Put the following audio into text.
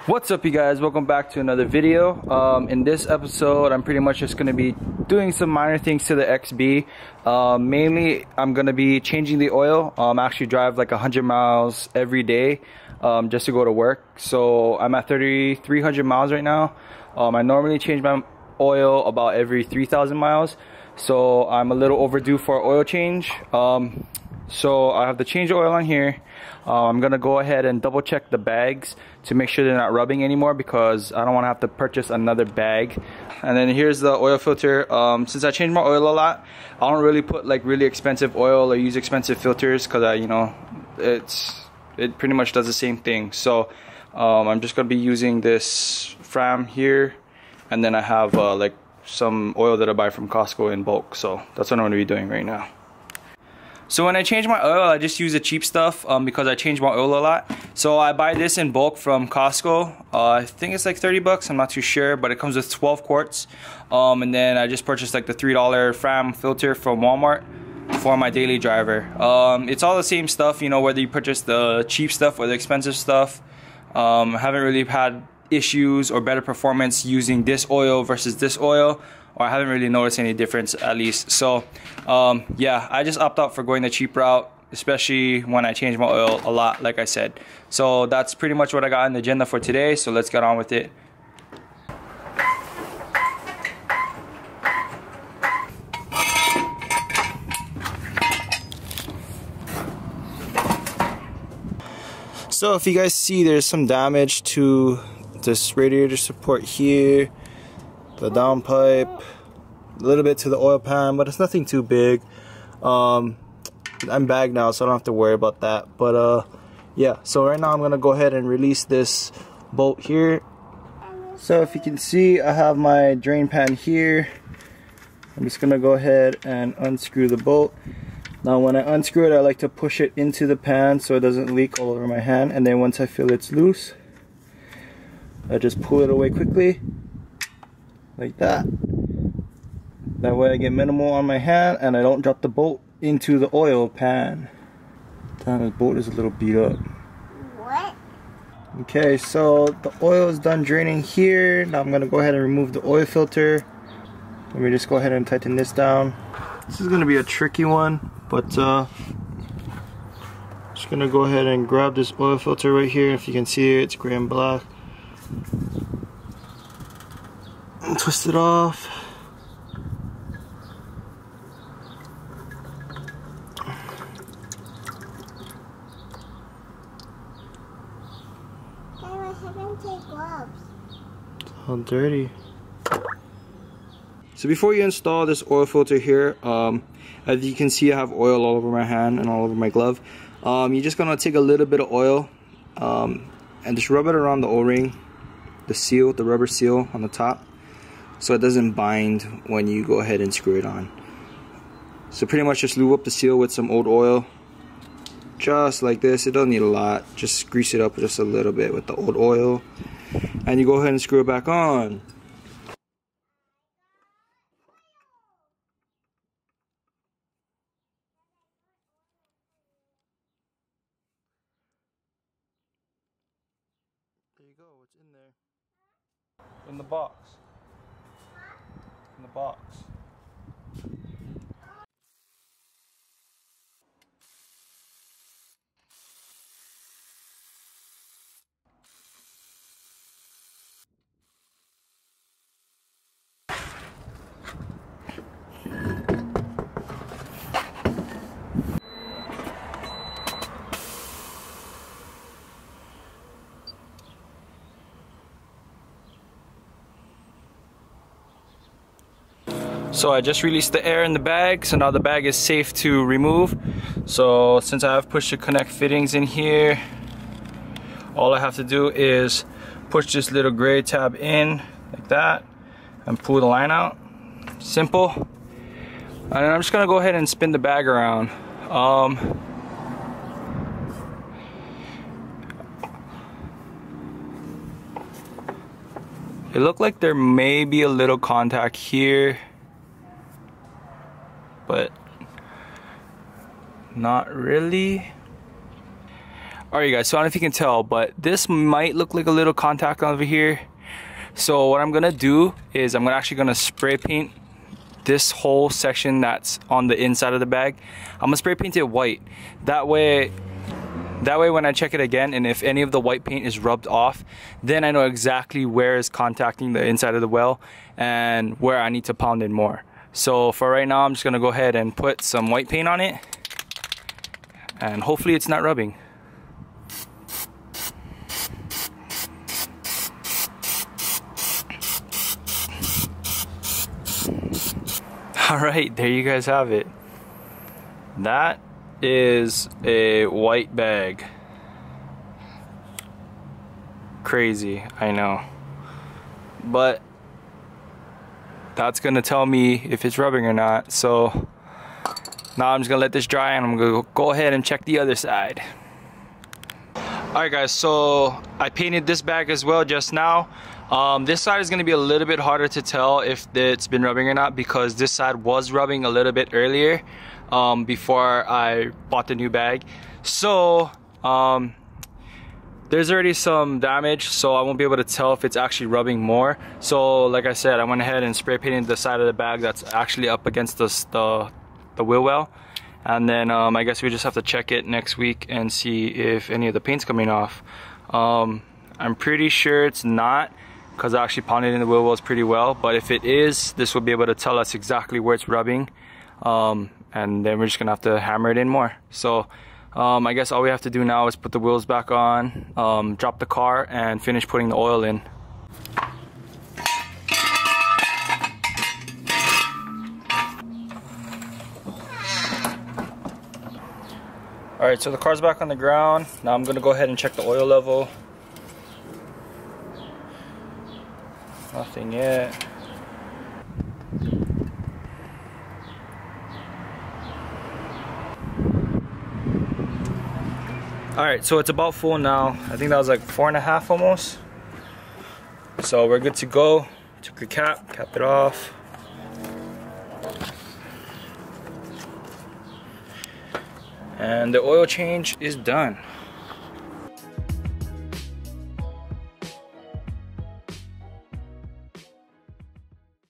What's up, you guys? Welcome back to another video. In this episode, I'm pretty much just going to be doing some minor things to the XB. Mainly, I'm going to be changing the oil. I actually drive like 100 miles every day just to go to work. So I'm at 3,300 miles right now. I normally change my oil about every 3,000 miles. So I'm a little overdue for an oil change. So I have to change the oil on here. I'm gonna go ahead and double check the bags to make sure they're not rubbing anymore, because I don't want to have to purchase another bag. And then here's the oil filter. Since I change my oil a lot, I don't really put like really expensive oil or use expensive filters, because it pretty much does the same thing. So I'm just gonna be using this Fram here, and then I have like some oil that I buy from Costco in bulk. So that's what I'm gonna be doing right now. So when I change my oil, I just use the cheap stuff because I change my oil a lot. So I buy this in bulk from Costco. I think it's like 30 bucks, I'm not too sure, but it comes with 12 quarts. And then I just purchased like the $3 Fram filter from Walmart for my daily driver. It's all the same stuff, you know, whether you purchase the cheap stuff or the expensive stuff. I haven't really had issues or better performance using this oil versus this oil, or I haven't really noticed any difference, at least. So yeah, I just opt out for going the cheap route, especially when I change my oil a lot, like I said. So that's pretty much what I got on the agenda for today, so let's get on with it. So if you guys see, there's some damage to this radiator support here, the downpipe, a little bit to the oil pan, but it's nothing too big. I'm bagged now, so I don't have to worry about that. But yeah, so right now I'm gonna go ahead and release this bolt here. So if you can see, I have my drain pan here. I'm just gonna go ahead and unscrew the bolt. Now when I unscrew it, I like to push it into the pan so it doesn't leak all over my hand, and then once I feel it's loose, I just pull it away quickly, like that. That way I get minimal on my hand and I don't drop the bolt into the oil pan. Damn, the bolt is a little beat up. What? Okay, so the oil is done draining here. Now I'm gonna go ahead and remove the oil filter. Let me just go ahead and tighten this down. This is gonna be a tricky one, but just gonna go ahead and grab this oil filter right here. If you can see it, it's gray and black. And twist it off. It's all dirty. So before you install this oil filter here, as you can see, I have oil all over my hand and all over my glove. You're just gonna take a little bit of oil and just rub it around the O-ring, the seal, the rubber seal on the top, so it doesn't bind when you go ahead and screw it on. So pretty much just lube up the seal with some old oil, just like this. It doesn't need a lot, just grease it up just a little bit with the old oil, and you go ahead and screw it back on. There you go, it's in there. In the box. In the box. So I just released the air in the bag, so now the bag is safe to remove. So since I have push to connect fittings in here, all I have to do is push this little gray tab in like that and pull the line out. Simple. And then I'm just gonna go ahead and spin the bag around. It looked like there may be a little contact here, but not really. Alright guys, so I don't know if you can tell, but this might look like a little contact over here. So what I'm gonna do is I'm actually gonna spray paint this whole section that's on the inside of the bag. I'm gonna spray paint it white. That way when I check it again, and if any of the white paint is rubbed off, then I know exactly where is contacting the inside of the well and where I need to pound in more. So for right now, I'm just gonna go ahead and put some white paint on it, and hopefully it's not rubbing. Alright, there you guys have it. That is a white bag. Crazy, I know. But that's gonna tell me if it's rubbing or not. So now I'm just gonna let this dry, and I'm gonna go ahead and check the other side. Alright guys, so I painted this bag as well just now. This side is going to be a little bit harder to tell if it's been rubbing or not, because this side was rubbing a little bit earlier before I bought the new bag. So there's already some damage, so I won't be able to tell if it's actually rubbing more. So like I said, I went ahead and spray painted the side of the bag that's actually up against the wheel well. And then I guess we just have to check it next week and see if any of the paint's coming off. I'm pretty sure it's not, because I actually pounded in the wheel wells pretty well. But if it is, this will be able to tell us exactly where it's rubbing. And then we're just gonna have to hammer it in more. So I guess all we have to do now is put the wheels back on, drop the car, and finish putting the oil in. Alright, so the car's back on the ground. Now I'm gonna go ahead and check the oil level. Nothing yet. Alright, so it's about full now. I think that was like 4.5 almost. So we're good to go. Took the cap it off. And the oil change is done.